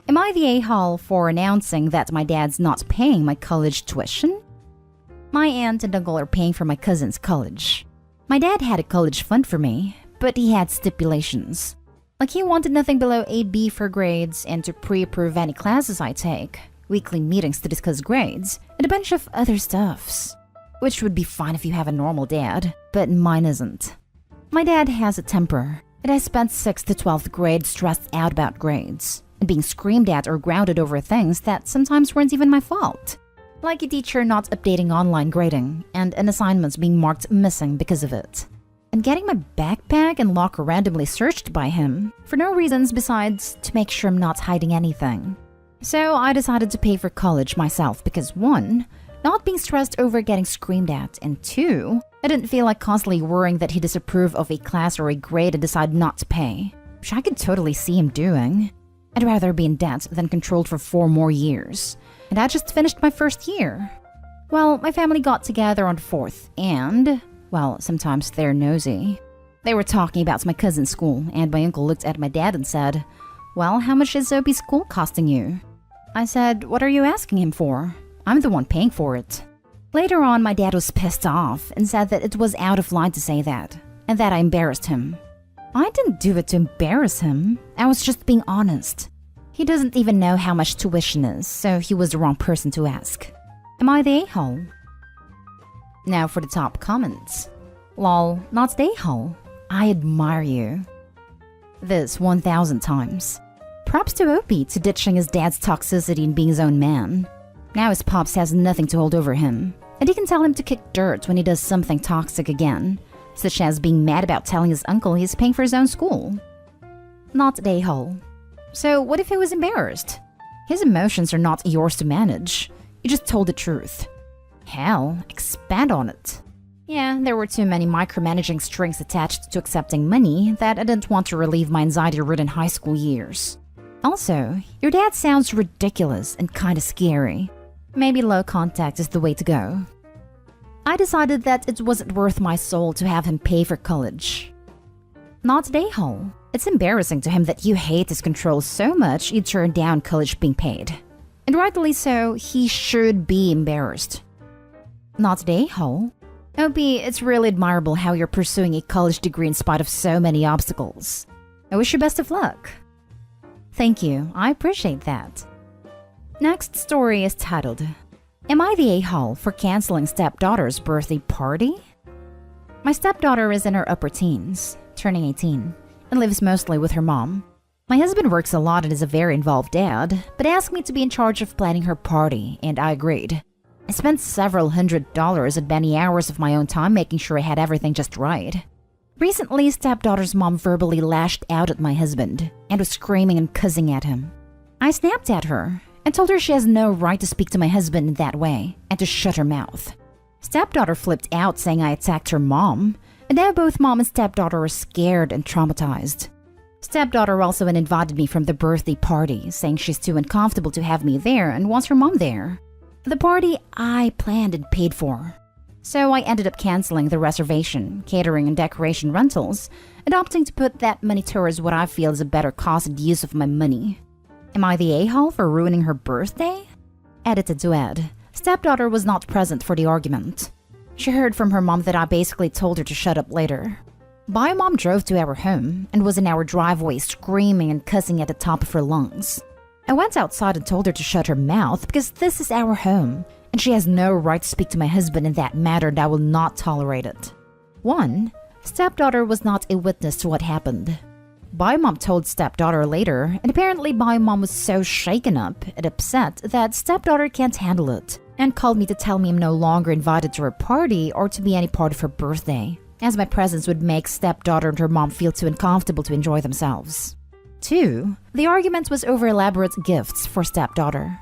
Am I the a-hole for announcing that my dad's not paying my college tuition? My aunt and uncle are paying for my cousin's college. My dad had a college fund for me, but he had stipulations. Like he wanted nothing below 8B for grades and to pre-approve any classes I take, weekly meetings to discuss grades, and a bunch of other stuffs. Which would be fine if you have a normal dad, but mine isn't. My dad has a temper, and I spent 6th to 12th grade stressed out about grades, and being screamed at or grounded over things that sometimes weren't even my fault. Like a teacher not updating online grading, and an assignment being marked missing because of it. And getting my backpack and locker randomly searched by him, for no reasons besides to make sure I'm not hiding anything. So I decided to pay for college myself because 1, not being stressed over getting screamed at, and 2, I didn't feel like constantly worrying that he'd disapprove of a class or a grade and decide not to pay, which I could totally see him doing. I'd rather be in debt than controlled for 4 more years, and I just finished my first year. Well, my family got together on 4th, and, well, sometimes they're nosy. They were talking about my cousin's school, and my uncle looked at my dad and said, "Well, how much is Opie's school costing you?" I said, "What are you asking him for? I'm the one paying for it." Later on, my dad was pissed off and said that it was out of line to say that, and that I embarrassed him. I didn't do it to embarrass him. I was just being honest. He doesn't even know how much tuition is, so he was the wrong person to ask. Am I the a-hole? Now for the top comments. Lol, not the a-hole. I admire you. This 1,000 times. Props to Opie to ditching his dad's toxicity and being his own man. Now his pops has nothing to hold over him, and he can tell him to kick dirt when he does something toxic again, such as being mad about telling his uncle he's paying for his own school. Not the a-hole. So what if he was embarrassed? His emotions are not yours to manage. You just told the truth. Hell, expand on it. Yeah, there were too many micromanaging strings attached to accepting money that I didn't want to relieve my anxiety-ridden high school years. Also, your dad sounds ridiculous and kinda scary. Maybe low contact is the way to go. I decided that it wasn't worth my soul to have him pay for college. Not the a-hole. It's embarrassing to him that you hate his control so much you turn down college being paid. And rightly so, he should be embarrassed. Not the a-hole. Opie, it's really admirable how you're pursuing a college degree in spite of so many obstacles. I wish you best of luck. Thank you, I appreciate that. Next story is titled, Am I the a-hole for canceling stepdaughter's birthday party? My stepdaughter is in her upper teens, turning 18, and lives mostly with her mom. My husband works a lot and is a very involved dad, but asked me to be in charge of planning her party, and I agreed. I spent several $100s and many hours of my own time making sure I had everything just right. Recently, stepdaughter's mom verbally lashed out at my husband and was screaming and cussing at him. I snapped at her and told her she has no right to speak to my husband in that way and to shut her mouth. Stepdaughter flipped out saying I attacked her mom, and now both mom and stepdaughter are scared and traumatized. Stepdaughter also uninvited me from the birthday party, saying she's too uncomfortable to have me there and wants her mom there. The party I planned and paid for. So I ended up canceling the reservation, catering and decoration rentals, and opting to put that money towards what I feel is a better cause and use of my money. Am I the a-hole for ruining her birthday? Edited to Ed. Stepdaughter was not present for the argument. She heard from her mom that I basically told her to shut up later. My mom drove to our home and was in our driveway screaming and cussing at the top of her lungs. I went outside and told her to shut her mouth because this is our home, and she has no right to speak to my husband in that matter, and I will not tolerate it. 1. Stepdaughter was not a witness to what happened. Biomom told stepdaughter later, and apparently Biomom was so shaken up and upset that stepdaughter can't handle it, and called me to tell me I'm no longer invited to her party or to be any part of her birthday, as my presence would make stepdaughter and her mom feel too uncomfortable to enjoy themselves. 2. The argument was over elaborate gifts for stepdaughter.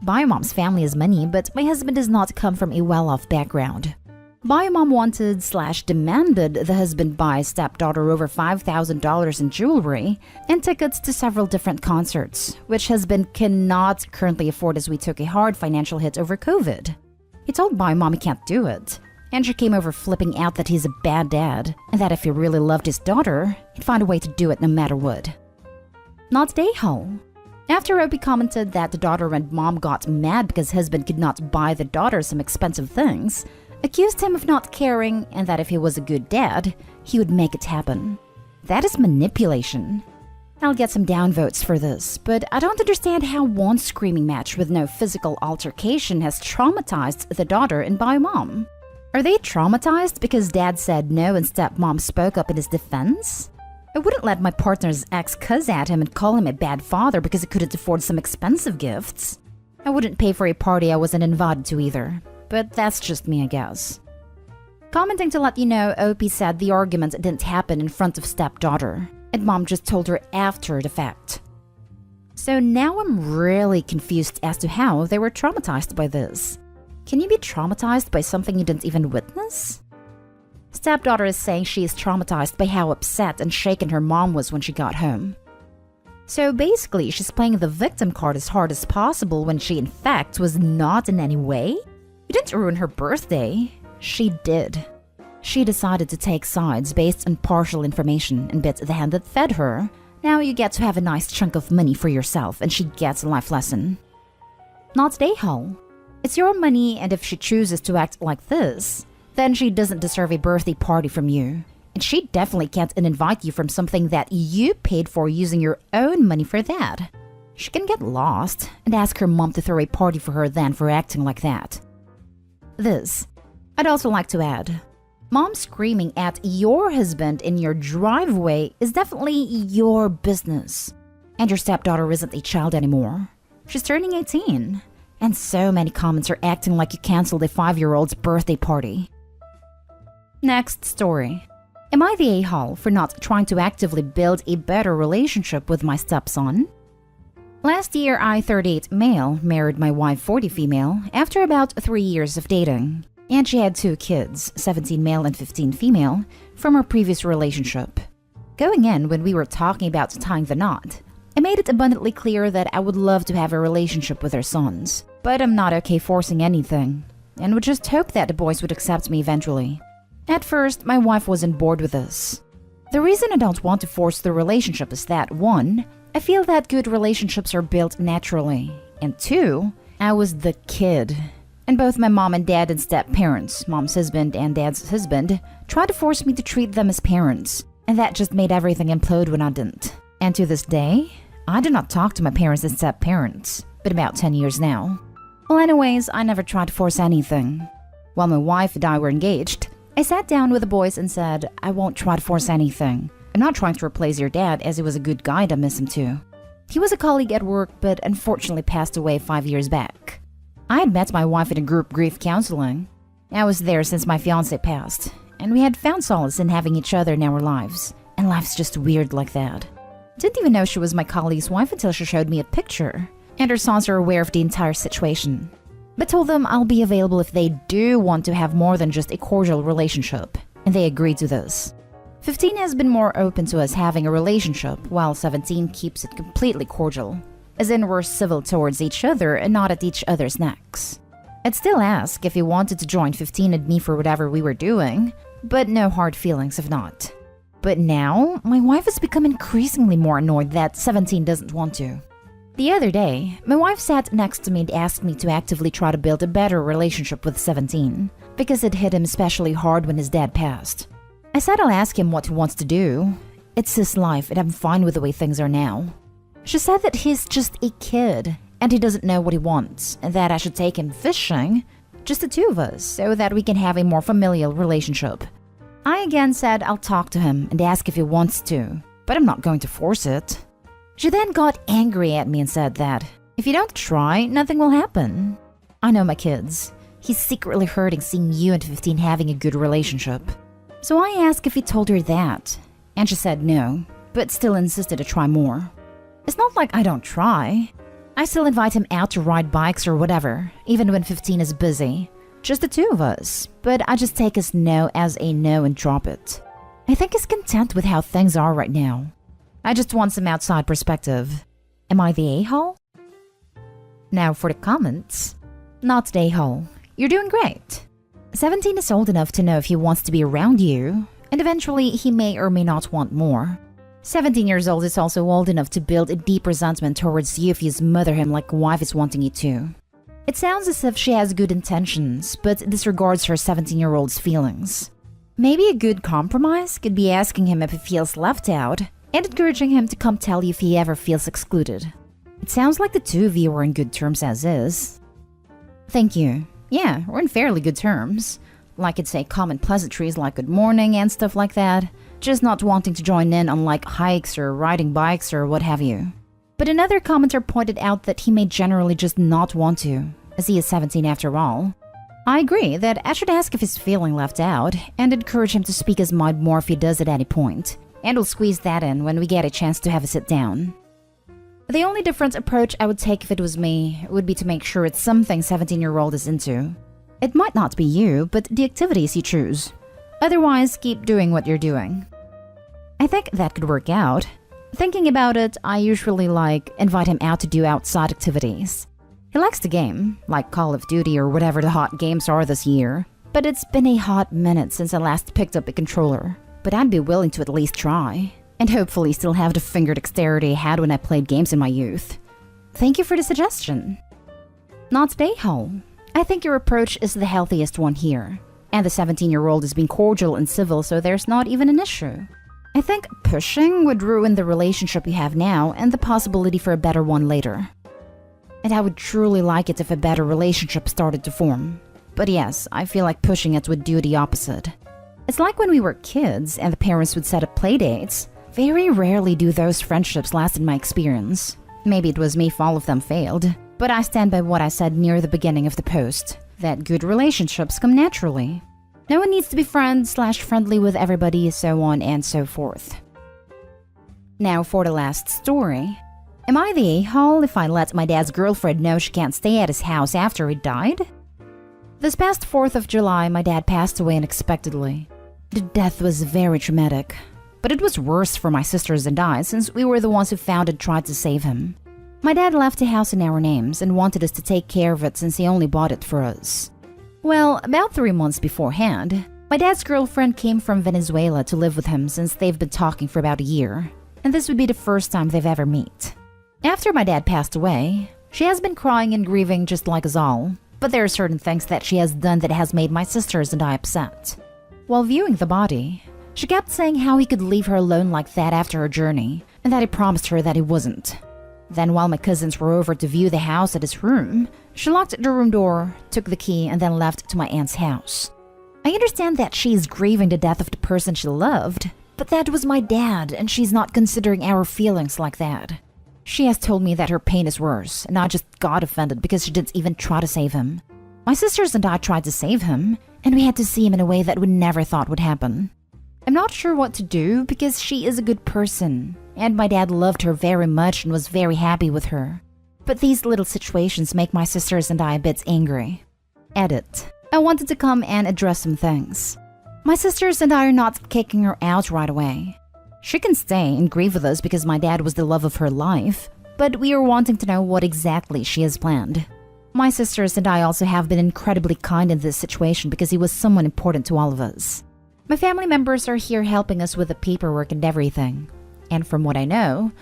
Biomom's family has money, but my husband does not come from a well-off background. Biomom wanted/demanded the husband buy stepdaughter over $5,000 in jewelry and tickets to several different concerts, which husband cannot currently afford as we took a hard financial hit over COVID. He told Biomom he can't do it, and she came over flipping out that he's a bad dad, and that if he really loved his daughter, he'd find a way to do it no matter what. Not the a-hole. After Opie commented that the daughter and mom got mad because husband could not buy the daughter some expensive things, accused him of not caring and that if he was a good dad, he would make it happen. That is manipulation. I'll get some downvotes for this, but I don't understand how one screaming match with no physical altercation has traumatized the daughter and by mom. Are they traumatized because dad said no and stepmom spoke up in his defense? I wouldn't let my partner's ex cuss at him and call him a bad father because he couldn't afford some expensive gifts. I wouldn't pay for a party I wasn't invited to either, but that's just me, I guess. Commenting to let you know, Opie said the argument didn't happen in front of stepdaughter, and mom just told her after the fact. So now I'm really confused as to how they were traumatized by this. Can you be traumatized by something you didn't even witness? Stepdaughter is saying she is traumatized by how upset and shaken her mom was when she got home. So basically, she's playing the victim card as hard as possible when she in fact was not in any way? You didn't ruin her birthday. She did. She decided to take sides based on partial information and bit the hand that fed her. Now you get to have a nice chunk of money for yourself and she gets a life lesson. Not a-hole. It's your money, and if she chooses to act like this, then she doesn't deserve a birthday party from you. And she definitely can't invite you from something that you paid for using your own money for that. She can get lost and ask her mom to throw a party for her then for acting like that. This, I'd also like to add. Mom screaming at your husband in your driveway is definitely your business. And your stepdaughter isn't a child anymore. She's turning 18. And so many comments are acting like you canceled a 5-year-old's birthday party. Next story. Am I the a-hole for not trying to actively build a better relationship with my stepson? Last year, I, 38 male, married my wife, 40 female, after about 3 years of dating. And she had 2 kids, 17 male and 15 female, from our previous relationship. Going in, when we were talking about tying the knot, I made it abundantly clear that I would love to have a relationship with their sons, but I'm not okay forcing anything, and would just hope that the boys would accept me eventually. At first, my wife wasn't bored with this. The reason I don't want to force the relationship is that 1, I feel that good relationships are built naturally, and 2, I was the kid. And both my mom and dad and step-parents, mom's husband and dad's husband, tried to force me to treat them as parents, and that just made everything implode when I didn't. And to this day, I do not talk to my parents as step-parents, but about 10 years now. Well, anyways, I never tried to force anything. While my wife and I were engaged, I sat down with the boys and said, I won't try to force anything. I'm not trying to replace your dad, as he was a good guy to miss him too. He was a colleague at work, but unfortunately passed away 5 years back. I had met my wife in a group grief counseling. I was there since my fiancé passed, and we had found solace in having each other in our lives, and life's just weird like that. Didn't even know she was my colleague's wife until she showed me a picture, and her sons are aware of the entire situation. But told them I'll be available if they do want to have more than just a cordial relationship, and they agreed to this. 15 has been more open to us having a relationship, while 17 keeps it completely cordial, as in we're civil towards each other and not at each other's necks. I'd still ask if he wanted to join 15 and me for whatever we were doing, but no hard feelings if not. But now, my wife has become increasingly more annoyed that 17 doesn't want to. The other day, my wife sat next to me and asked me to actively try to build a better relationship with 17, because it hit him especially hard when his dad passed. I said I'll ask him what he wants to do. It's his life and I'm fine with the way things are now. She said that he's just a kid and he doesn't know what he wants, and that I should take him fishing, just the 2 of us, so that we can have a more familial relationship. I again said I'll talk to him and ask if he wants to, but I'm not going to force it. She then got angry at me and said that if you don't try, nothing will happen. I know my kids. He's secretly hurting seeing you and 15 having a good relationship. So I asked if he told her that, and she said no, but still insisted to try more. It's not like I don't try. I still invite him out to ride bikes or whatever, even when 15 is busy. Just the 2 of us, but I just take his no as a no and drop it. I think he's content with how things are right now. I just want some outside perspective. Am I the a-hole? Now for the comments. Not the a-hole. You're doing great. 17 is old enough to know if he wants to be around you, and eventually he may or may not want more. 17 years old is also old enough to build a deep resentment towards you if you smother him like a wife is wanting you to. It sounds as if she has good intentions, but disregards her 17-year-old's feelings. Maybe a good compromise could be asking him if he feels left out and encouraging him to come tell you if he ever feels excluded. It sounds like the two of you are in good terms as is. Thank you. Yeah, we're in fairly good terms. Like I'd say common pleasantries like good morning and stuff like that. Just not wanting to join in on like hikes or riding bikes or what have you. But another commenter pointed out that he may generally just not want to, as he is 17 after all. I agree that I should ask if he's feeling left out and encourage him to speak his mind more if he does at any point, and we'll squeeze that in when we get a chance to have a sit down. The only different approach I would take if it was me would be to make sure it's something 17-year-old is into. It might not be you, but the activities you choose. Otherwise, keep doing what you're doing. I think that could work out. Thinking about it, I usually invite him out to do outside activities. He likes to game, like Call of Duty or whatever the hot games are this year. But it's been a hot minute since I last picked up a controller. But I'd be willing to at least try. And hopefully still have the finger dexterity I had when I played games in my youth. Thank you for the suggestion. Not a-hole. I think your approach is the healthiest one here. And the 17-year-old is being cordial and civil, so there's not even an issue. I think pushing would ruin the relationship you have now and the possibility for a better one later. And I would truly like it if a better relationship started to form. But yes, I feel like pushing it would do the opposite. It's like when we were kids and the parents would set up playdates. Very rarely do those friendships last in my experience. Maybe it was me if all of them failed. But I stand by what I said near the beginning of the post, that good relationships come naturally. No one needs to be friendly with everybody, so on and so forth. Now for the last story. Am I the a-hole if I let my dad's girlfriend know she can't stay at his house after he died? This past 4th of July, my dad passed away unexpectedly. The death was very traumatic, but it was worse for my sisters and I since we were the ones who found and tried to save him. My dad left the house in our names and wanted us to take care of it since he only bought it for us. Well, about 3 months beforehand, my dad's girlfriend came from Venezuela to live with him since they've been talking for about a year, and this would be the first time they've ever met. After my dad passed away, she has been crying and grieving just like us all, but there are certain things that she has done that has made my sisters and I upset. While viewing the body, she kept saying how he could leave her alone like that after her journey, and that he promised her that he wasn't. Then while my cousins were over to view the house at his room, she locked the room door, took the key, and then left to my aunt's house. I understand that she is grieving the death of the person she loved, but that was my dad, and she's not considering our feelings like that. She has told me that her pain is worse, and I just got offended because she didn't even try to save him. My sisters and I tried to save him, and we had to see him in a way that we never thought would happen. I'm not sure what to do because she is a good person, and my dad loved her very much and was very happy with her. But these little situations make my sisters and I a bit angry. Edit. I wanted to come and address some things. My sisters and I are not kicking her out right away. She can stay and grieve with us because my dad was the love of her life, but we are wanting to know what exactly she has planned. My sisters and I also have been incredibly kind in this situation because he was someone important to all of us. My family members are here helping us with the paperwork and everything. And from what I know,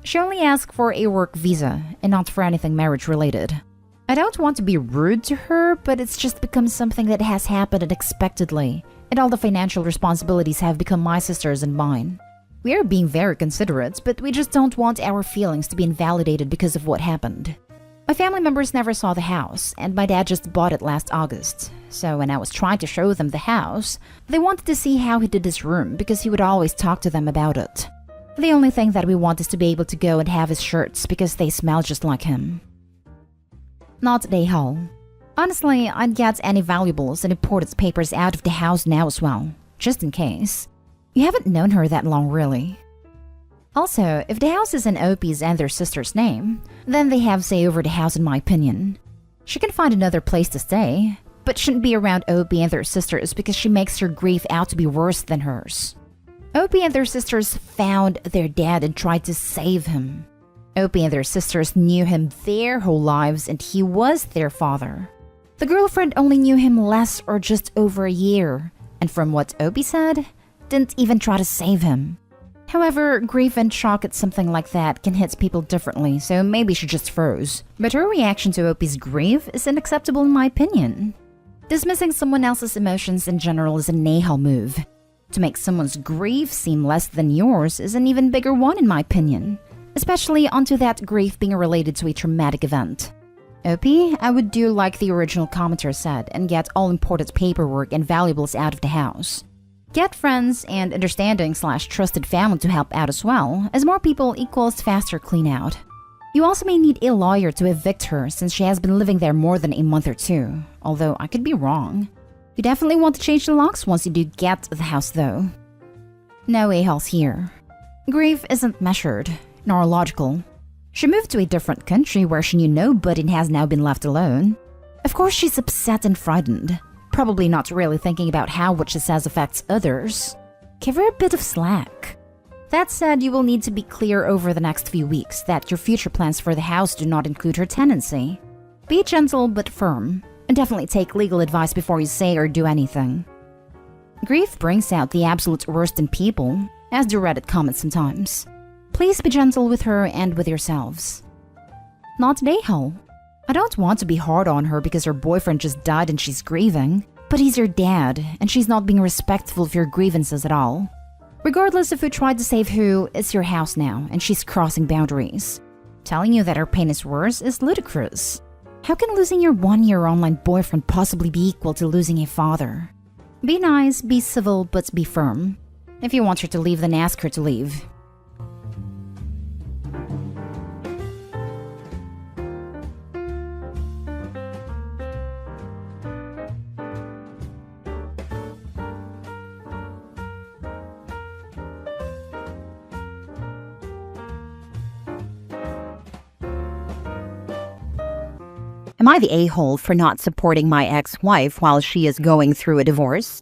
she only asked for a work visa and not for anything marriage related. I don't want to be rude to her, but it's just become something that has happened unexpectedly, and all the financial responsibilities have become my sister's and mine. We are being very considerate, but we just don't want our feelings to be invalidated because of what happened. My family members never saw the house, and my dad just bought it last August. So when I was trying to show them the house, they wanted to see how he did his room because he would always talk to them about it. The only thing that we want is to be able to go and have his shirts because they smell just like him. Not a hole. Honestly, I'd get any valuables and important papers out of the house now as well, just in case. You haven't known her that long, really. Also, if the house is in Opie's and their sister's name, then they have say over the house in my opinion. She can find another place to stay, but shouldn't be around Opie and their sisters because she makes her grief out to be worse than hers. Opie and their sisters found their dad and tried to save him. Opie and their sisters knew him their whole lives and he was their father. The girlfriend only knew him less or just over a year, and from what Opie said, didn't even try to save him. However, grief and shock at something like that can hit people differently, so maybe she just froze. But her reaction to Opie's grief is unacceptable in my opinion. Dismissing someone else's emotions in general is a Nahal move. To make someone's grief seem less than yours is an even bigger one in my opinion, especially onto that grief being related to a traumatic event. Opie, I would do like the original commenter said and get all important paperwork and valuables out of the house. Get friends and understanding/trusted family to help out as well, as more people equals faster clean out. You also may need a lawyer to evict her since she has been living there more than a month or two, although I could be wrong. You definitely want to change the locks once you do get the house though. No a-holes here. Grief isn't measured, nor logical. She moved to a different country where she knew nobody and has now been left alone. Of course she's upset and frightened. Probably not really thinking about how what she says affects others. Give her a bit of slack. That said, you will need to be clear over the next few weeks that your future plans for the house do not include her tenancy. Be gentle but firm, and definitely take legal advice before you say or do anything. Grief brings out the absolute worst in people, as do Reddit comments sometimes. Please be gentle with her and with yourselves. Not an a-hole. I don't want to be hard on her because her boyfriend just died and she's grieving, but he's your dad, and she's not being respectful of your grievances at all. Regardless of who tried to save who, it's your house now, and she's crossing boundaries. Telling you that her pain is worse is ludicrous. How can losing your one-year online boyfriend possibly be equal to losing a father? Be nice, be civil, but be firm. If you want her to leave, then ask her to leave. Am I the a-hole for not supporting my ex-wife while she is going through a divorce?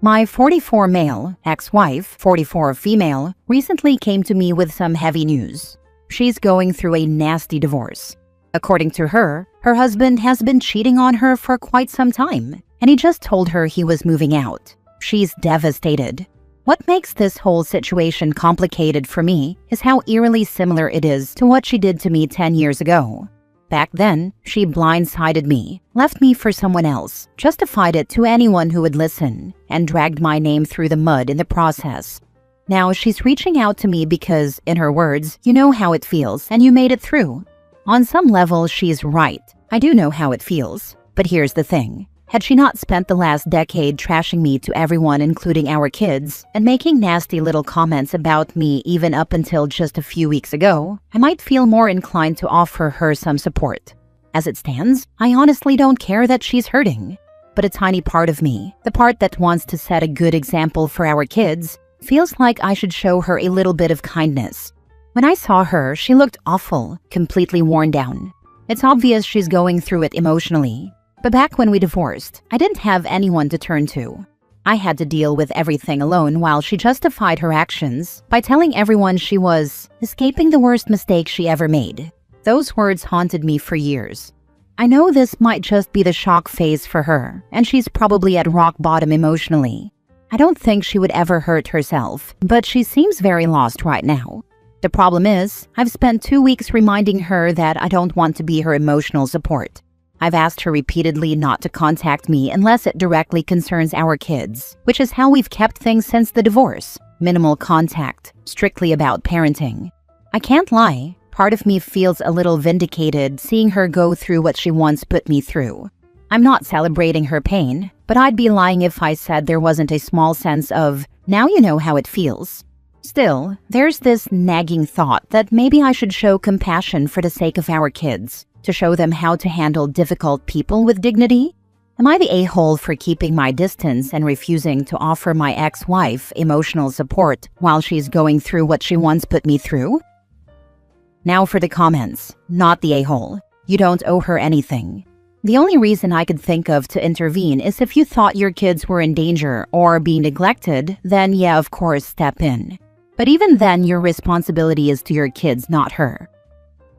My 44 male, ex-wife, 44 female, recently came to me with some heavy news. She's going through a nasty divorce. According to her, her husband has been cheating on her for quite some time, and he just told her he was moving out. She's devastated. What makes this whole situation complicated for me is how eerily similar it is to what she did to me 10 years ago. Back then, she blindsided me, left me for someone else, justified it to anyone who would listen, and dragged my name through the mud in the process. Now she's reaching out to me because, in her words, you know how it feels and you made it through. On some level, she's right. I do know how it feels. But here's the thing. Had she not spent the last decade trashing me to everyone including our kids, and making nasty little comments about me even up until just a few weeks ago, I might feel more inclined to offer her some support. As it stands, I honestly don't care that she's hurting. But a tiny part of me, the part that wants to set a good example for our kids, feels like I should show her a little bit of kindness. When I saw her, she looked awful, completely worn down. It's obvious she's going through it emotionally. But back when we divorced, I didn't have anyone to turn to. I had to deal with everything alone while she justified her actions by telling everyone she was escaping the worst mistake she ever made. Those words haunted me for years. I know this might just be the shock phase for her, and she's probably at rock bottom emotionally. I don't think she would ever hurt herself, but she seems very lost right now. The problem is, I've spent 2 weeks reminding her that I don't want to be her emotional support. I've asked her repeatedly not to contact me unless it directly concerns our kids, which is how we've kept things since the divorce. Minimal contact, strictly about parenting. I can't lie, part of me feels a little vindicated seeing her go through what she once put me through. I'm not celebrating her pain, but I'd be lying if I said there wasn't a small sense of, now you know how it feels. Still, there's this nagging thought that maybe I should show compassion for the sake of our kids. To show them how to handle difficult people with dignity? Am I the a-hole for keeping my distance and refusing to offer my ex-wife emotional support while she's going through what she once put me through? Now for the comments. Not the a-hole. You don't owe her anything. The only reason I could think of to intervene is if you thought your kids were in danger or being neglected, then yeah, of course, step in. But even then, your responsibility is to your kids, not her.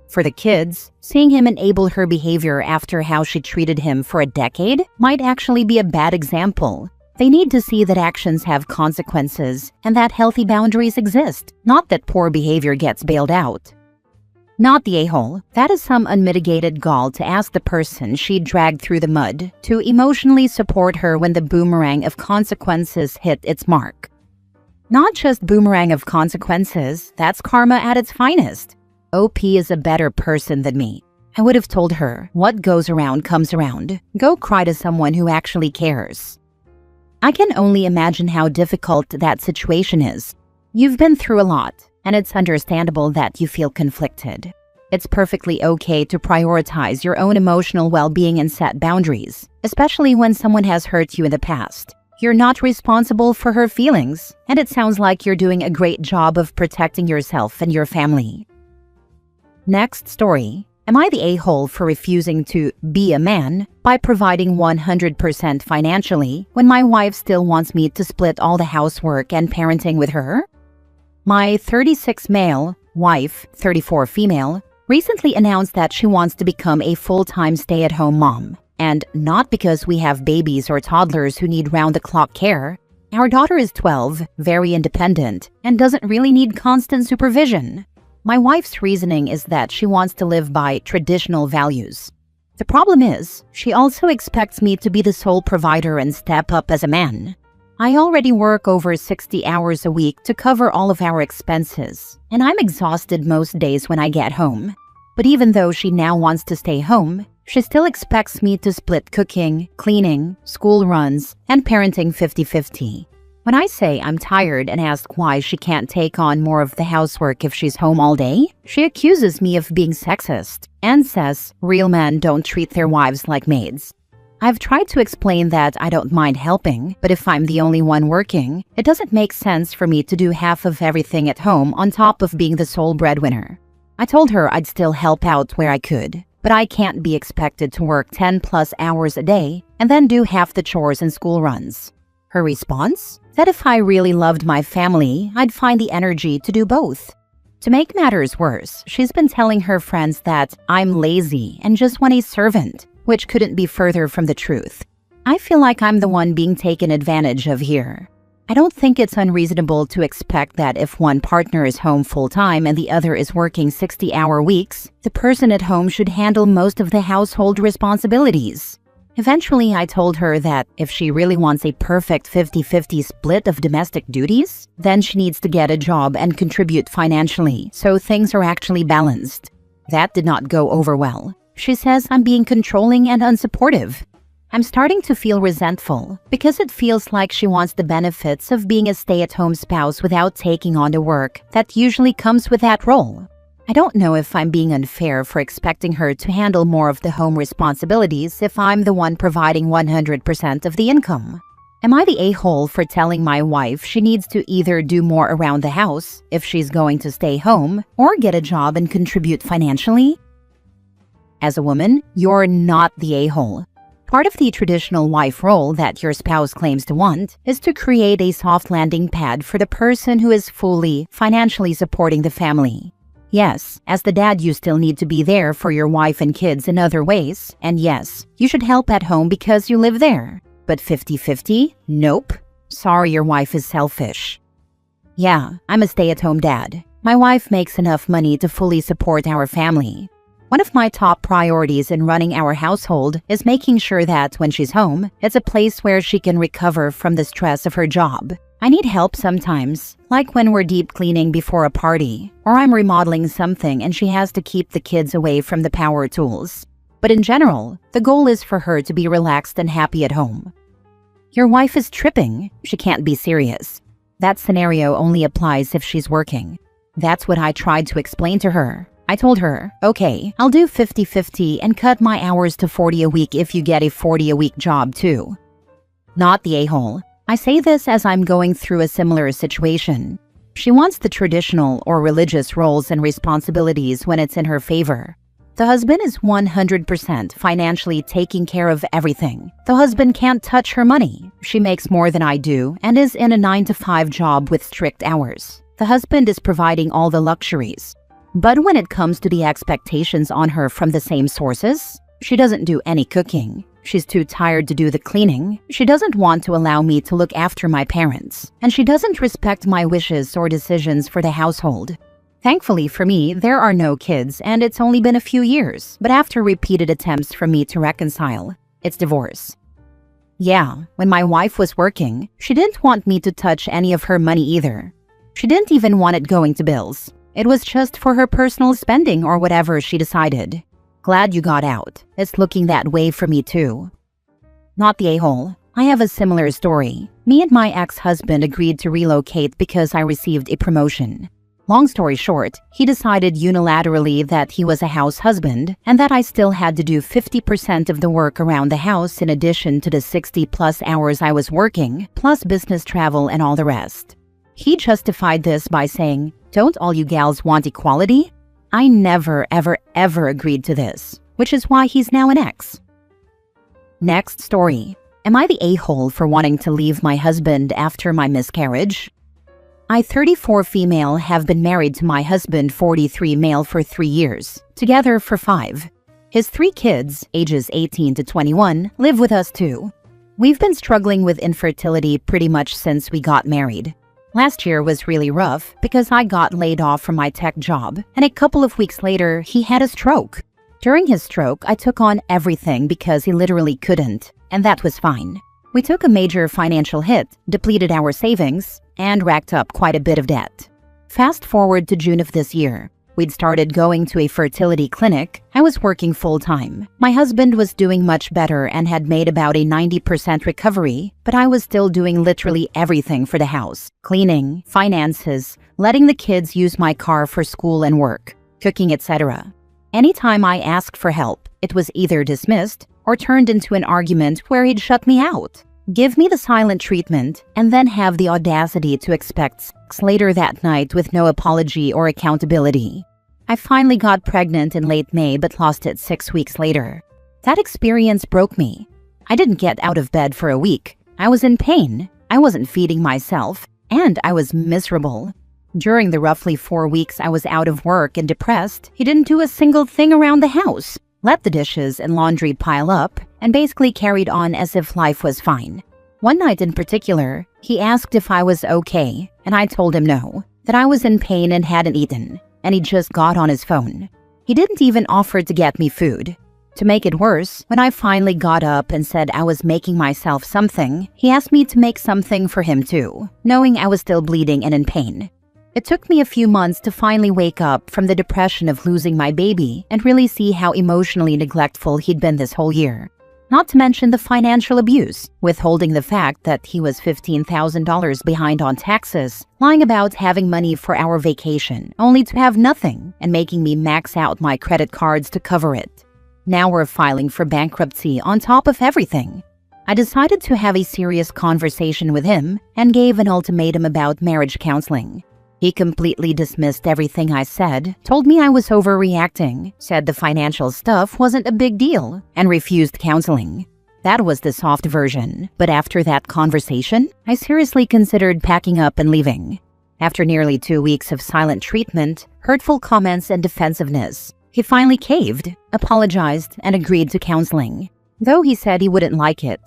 For the kids, seeing him enable her behavior after how she treated him for a decade might actually be a bad example. They need to see that actions have consequences and that healthy boundaries exist, not that poor behavior gets bailed out. Not the a-hole. That is some unmitigated gall to ask the person she dragged through the mud to emotionally support her when the boomerang of consequences hit its mark. Not just boomerang of consequences, that's karma at its finest. OP is a better person than me. I would have told her, what goes around comes around. Go cry to someone who actually cares. I can only imagine how difficult that situation is. You've been through a lot, and it's understandable that you feel conflicted. It's perfectly okay to prioritize your own emotional well-being and set boundaries, especially when someone has hurt you in the past. You're not responsible for her feelings, and it sounds like you're doing a great job of protecting yourself and your family. Next story. Am I the a-hole for refusing to be a man by providing 100% financially when my wife still wants me to split all the housework and parenting with her? My 36 male, wife, 34 female, recently announced that she wants to become a full-time stay-at-home mom. And not because we have babies or toddlers who need round-the-clock care. Our daughter is 12, very independent, and doesn't really need constant supervision. My wife's reasoning is that she wants to live by traditional values. The problem is, she also expects me to be the sole provider and step up as a man. I already work over 60 hours a week to cover all of our expenses, and I'm exhausted most days when I get home. But even though she now wants to stay home, she still expects me to split cooking, cleaning, school runs, and parenting 50-50. When I say I'm tired and ask why she can't take on more of the housework if she's home all day, she accuses me of being sexist and says real men don't treat their wives like maids. I've tried to explain that I don't mind helping, but if I'm the only one working, it doesn't make sense for me to do half of everything at home on top of being the sole breadwinner. I told her I'd still help out where I could, but I can't be expected to work 10+ hours a day and then do half the chores and school runs. Her response? That if I really loved my family, I'd find the energy to do both. To make matters worse, she's been telling her friends that I'm lazy and just want a servant, which couldn't be further from the truth. I feel like I'm the one being taken advantage of here. I don't think it's unreasonable to expect that if one partner is home full-time and the other is working 60-hour weeks, the person at home should handle most of the household responsibilities. Eventually, I told her that if she really wants a perfect 50-50 split of domestic duties, then she needs to get a job and contribute financially so things are actually balanced. That did not go over well. She says I'm being controlling and unsupportive. I'm starting to feel resentful because it feels like she wants the benefits of being a stay-at-home spouse without taking on the work that usually comes with that role. I don't know if I'm being unfair for expecting her to handle more of the home responsibilities if I'm the one providing 100% of the income. Am I the a-hole for telling my wife she needs to either do more around the house if she's going to stay home or get a job and contribute financially? As a woman, you're not the a-hole. Part of the traditional wife role that your spouse claims to want is to create a soft landing pad for the person who is fully financially supporting the family. Yes, as the dad, you still need to be there for your wife and kids in other ways, and yes, you should help at home because you live there. But 50-50? Nope. Sorry, your wife is selfish. Yeah, I'm a stay-at-home dad. My wife makes enough money to fully support our family. One of my top priorities in running our household is making sure that when she's home, it's a place where she can recover from the stress of her job. I need help sometimes, like when we're deep cleaning before a party, or I'm remodeling something and she has to keep the kids away from the power tools. But in general, the goal is for her to be relaxed and happy at home. Your wife is tripping. She can't be serious. That scenario only applies if she's working. That's what I tried to explain to her. I told her, okay, I'll do 50-50 and cut my hours to 40 a week if you get a 40-a-week job too. Not the a-hole. I say this as I'm going through a similar situation. She wants the traditional or religious roles and responsibilities when it's in her favor. The husband is 100% financially taking care of everything. The husband can't touch her money. She makes more than I do and is in a 9-to-5 job with strict hours. The husband is providing all the luxuries. But when it comes to the expectations on her from the same sources, she doesn't do any cooking. She's too tired to do the cleaning, she doesn't want to allow me to look after my parents, and she doesn't respect my wishes or decisions for the household. Thankfully for me, there are no kids and it's only been a few years, but after repeated attempts for me to reconcile, it's divorce. Yeah, when my wife was working, she didn't want me to touch any of her money either. She didn't even want it going to bills. It was just for her personal spending or whatever she decided. Glad you got out. It's looking that way for me too. Not the a-hole. I have a similar story. Me and my ex-husband agreed to relocate because I received a promotion. Long story short, he decided unilaterally that he was a house husband and that I still had to do 50% of the work around the house in addition to the 60+ hours I was working, plus business travel and all the rest. He justified this by saying, "Don't all you gals want equality?" I never, ever agreed to this, which is why he's now an ex. Next story. Am I the a-hole for wanting to leave my husband after my miscarriage? I, 34 female, have been married to my husband, 43 male, for 3 years, together for 5. His 3 kids, ages 18 to 21, live with us too. We've been struggling with infertility pretty much since we got married. Last year was really rough because I got laid off from my tech job, and a couple of weeks later, he had a stroke. During his stroke, I took on everything because he literally couldn't, and that was fine. We took a major financial hit, depleted our savings, and racked up quite a bit of debt. Fast forward to June of this year. We'd started going to a fertility clinic. I was working full-time. My husband was doing much better and had made about a 90% recovery, but I was still doing literally everything for the house. Cleaning, finances, letting the kids use my car for school and work, cooking, etc. Anytime I asked for help, it was either dismissed or turned into an argument where he'd shut me out, give me the silent treatment, and then have the audacity to expect sex later that night with no apology or accountability. I finally got pregnant in late May but lost it 6 weeks later. That experience broke me. I didn't get out of bed for a week. I was in pain, I wasn't feeding myself, and I was miserable. During the roughly 4 weeks I was out of work and depressed, he didn't do a single thing around the house, let the dishes and laundry pile up, and basically carried on as if life was fine. One night in particular, he asked if I was okay, and I told him no, that I was in pain and hadn't eaten, and he just got on his phone. He didn't even offer to get me food. To make it worse, when I finally got up and said I was making myself something, he asked me to make something for him too, knowing I was still bleeding and in pain. It took me a few months to finally wake up from the depression of losing my baby and really see how emotionally neglectful he'd been this whole year. Not to mention the financial abuse, withholding the fact that he was $15,000 behind on taxes, lying about having money for our vacation, only to have nothing, and making me max out my credit cards to cover it. Now we're filing for bankruptcy on top of everything. I decided to have a serious conversation with him and gave an ultimatum about marriage counseling. He completely dismissed everything I said, told me I was overreacting, said the financial stuff wasn't a big deal, and refused counseling. That was the soft version, but after that conversation, I seriously considered packing up and leaving. After nearly 2 weeks of silent treatment, hurtful comments, and defensiveness, he finally caved, apologized, and agreed to counseling, though he said he wouldn't like it.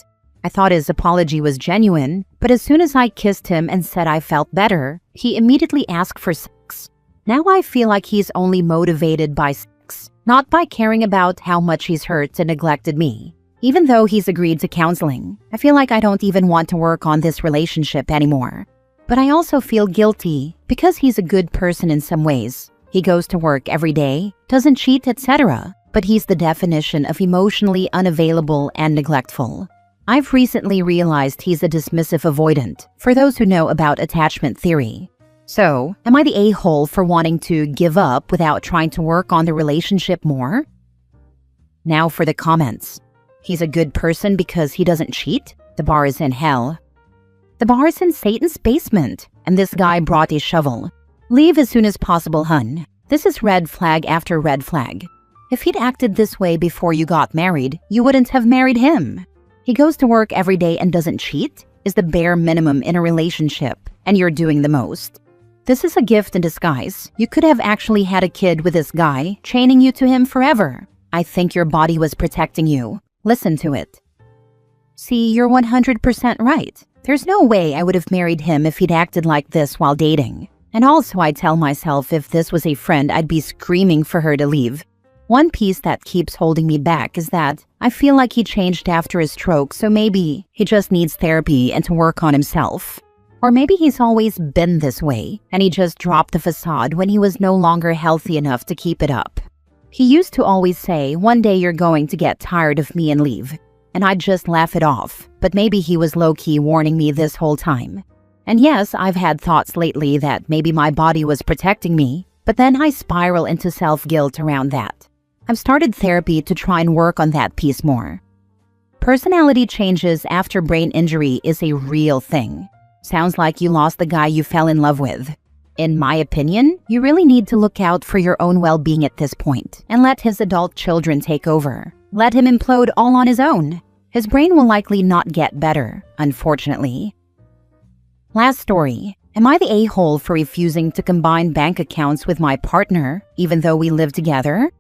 I thought his apology was genuine, but as soon as I kissed him and said I felt better, he immediately asked for sex. Now I feel like he's only motivated by sex, not by caring about how much he's hurt and neglected me. Even though he's agreed to counseling, I feel like I don't even want to work on this relationship anymore. But I also feel guilty because he's a good person in some ways. He goes to work every day, doesn't cheat, etc. But he's the definition of emotionally unavailable and neglectful. I've recently realized he's a dismissive avoidant, for those who know about attachment theory. So, am I the a-hole for wanting to give up without trying to work on the relationship more? Now for the comments. He's a good person because he doesn't cheat? The bar is in hell. The bar is in Satan's basement, and this guy brought a shovel. Leave as soon as possible, hun. This is red flag after red flag. If he'd acted this way before you got married, you wouldn't have married him. He goes to work every day and doesn't cheat is the bare minimum in a relationship, and you're doing the most. This is a gift in disguise. You could have actually had a kid with this guy, chaining you to him forever. I think your body was protecting you. Listen to it. See, you're 100% right. There's no way I would have married him if he'd acted like this while dating. And also, I tell myself if this was a friend, I'd be screaming for her to leave. One piece that keeps holding me back is that I feel like he changed after his stroke, so maybe he just needs therapy and to work on himself. Or maybe he's always been this way, and he just dropped the facade when he was no longer healthy enough to keep it up. He used to always say, "One day you're going to get tired of me and leave." And I'd just laugh it off, but maybe he was low-key warning me this whole time. And yes, I've had thoughts lately that maybe my body was protecting me, but then I spiral into self-guilt around that. I've started therapy to try and work on that piece more. Personality changes after brain injury is a real thing. Sounds like you lost the guy you fell in love with. In my opinion, you really need to look out for your own well-being at this point and let his adult children take over. Let him implode all on his own. His brain will likely not get better, unfortunately. Last story. Am I the a-hole for refusing to combine bank accounts with my partner, even though we live together?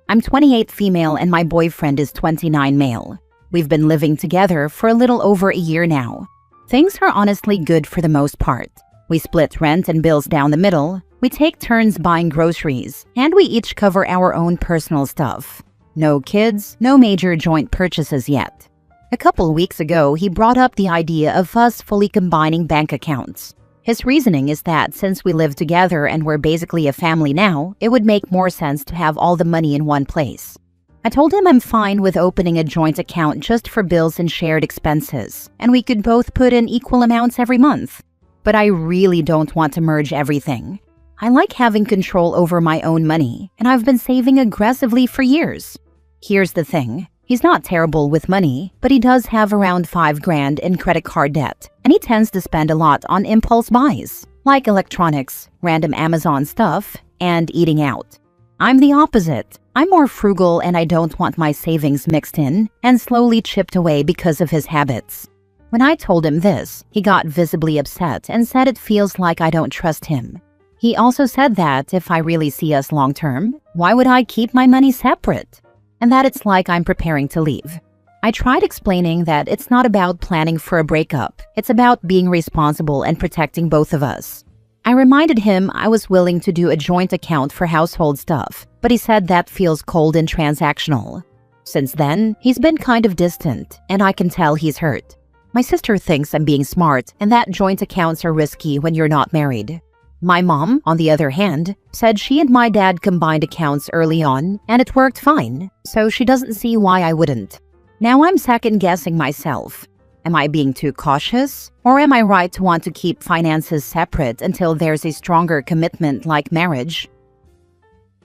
I'm 28 female and my boyfriend is 29 male. We've been living together for a little over a year now. Things are honestly good for the most part. We split rent and bills down the middle, we take turns buying groceries, and we each cover our own personal stuff. No kids, no major joint purchases yet. A couple weeks ago, he brought up the idea of us fully combining bank accounts. His reasoning is that since we live together and we're basically a family now, it would make more sense to have all the money in one place. I told him I'm fine with opening a joint account just for bills and shared expenses, and we could both put in equal amounts every month. But I really don't want to merge everything. I like having control over my own money, and I've been saving aggressively for years. Here's the thing. He's not terrible with money, but he does have around $5,000 in credit card debt, and he tends to spend a lot on impulse buys, like electronics, random Amazon stuff, and eating out. I'm the opposite. I'm more frugal and I don't want my savings mixed in and slowly chipped away because of his habits. When I told him this, he got visibly upset and said it feels like I don't trust him. He also said that if I really see us long term, why would I keep my money separate? And that it's like I'm preparing to leave. I tried explaining that it's not about planning for a breakup. It's about being responsible and protecting both of us. I reminded him I was willing to do a joint account for household stuff, but he said that feels cold and transactional. Since then, he's been kind of distant, and I can tell he's hurt. My sister thinks I'm being smart and that joint accounts are risky when you're not married. My mom, on the other hand, said she and my dad combined accounts early on, and it worked fine, so she doesn't see why I wouldn't. Now I'm second-guessing myself. Am I being too cautious? Or am I right to want to keep finances separate until there's a stronger commitment like marriage?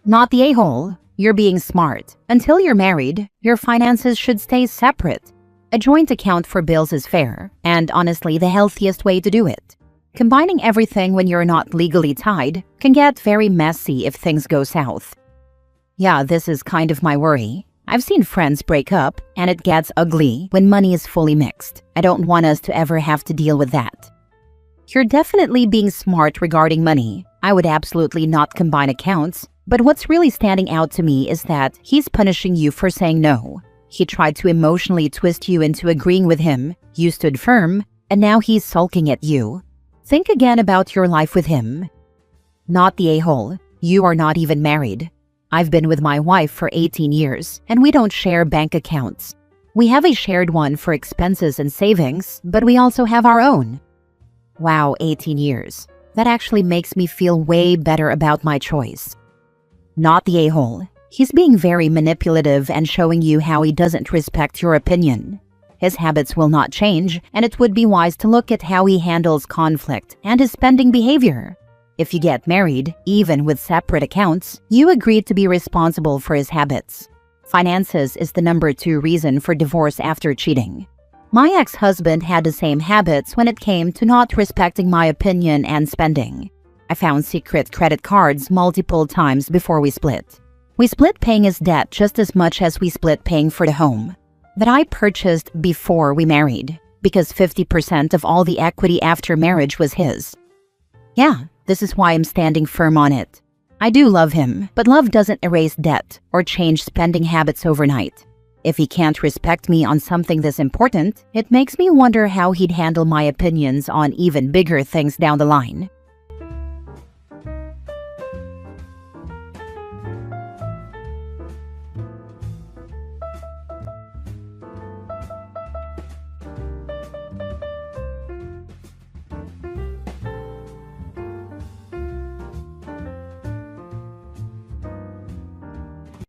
Not the a-hole. You're being smart. Until you're married, your finances should stay separate. A joint account for bills is fair, and honestly the healthiest way to do it. Combining everything when you're not legally tied can get very messy if things go south. Yeah, this is kind of my worry. I've seen friends break up, and it gets ugly when money is fully mixed. I don't want us to ever have to deal with that. You're definitely being smart regarding money. I would absolutely not combine accounts, but what's really standing out to me is that he's punishing you for saying no. He tried to emotionally twist you into agreeing with him, you stood firm, and now he's sulking at you. Think again about your life with him. Not the a-hole. You are not even married. I've been with my wife for 18 years, and we don't share bank accounts. We have a shared one for expenses and savings, but we also have our own. Wow, 18 years. That actually makes me feel way better about my choice. Not the a-hole. He's being very manipulative and showing you how he doesn't respect your opinion. His habits will not change, and it would be wise to look at how he handles conflict and his spending behavior. If you get married, even with separate accounts, you agreed to be responsible for his habits. Finances is the number 2 reason for divorce after cheating. My ex-husband had the same habits when it came to not respecting my opinion and spending. I found secret credit cards multiple times before we split. We split paying his debt just as much as we split paying for the home that I purchased before we married, because 50% of all the equity after marriage was his. Yeah, this is why I'm standing firm on it. I do love him, but love doesn't erase debt or change spending habits overnight. If he can't respect me on something this important, it makes me wonder how he'd handle my opinions on even bigger things down the line.